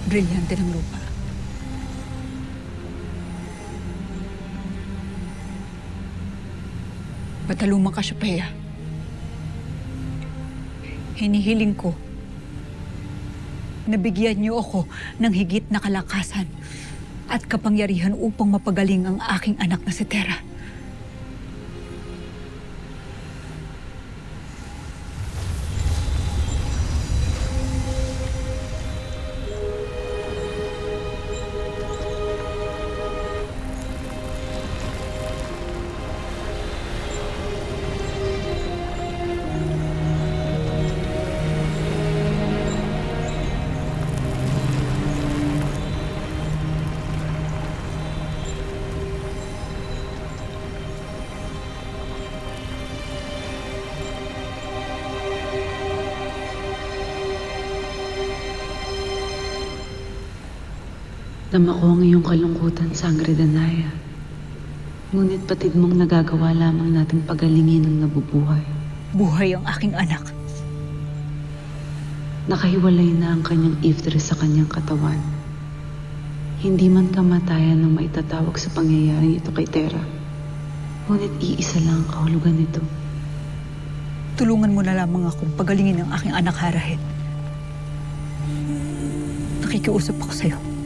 Brilyante ng lupa. Batalumang Cassiopeia. Hinihiling ko na bigyan niyo ako ng higit na kalakasan at kapangyarihan upang mapagaling ang aking anak na si Terra. Dama ko ang iyong kalungkutan, Sangre Danaya. Ngunit patid mong nagagawa lamang nating pagalingin ang nabubuhay. Buhay ang aking anak. Nakahiwalay na ang kanyang iftre sa kanyang katawan. Hindi man kamatayan ang maitatawag sa pangyayaring ito kay Terra. Ngunit iisa lang ang kahulugan nito. Tulungan mo na lamang akong pagalingin ang aking anak, Harahit. Nakikiusap ako sa'yo.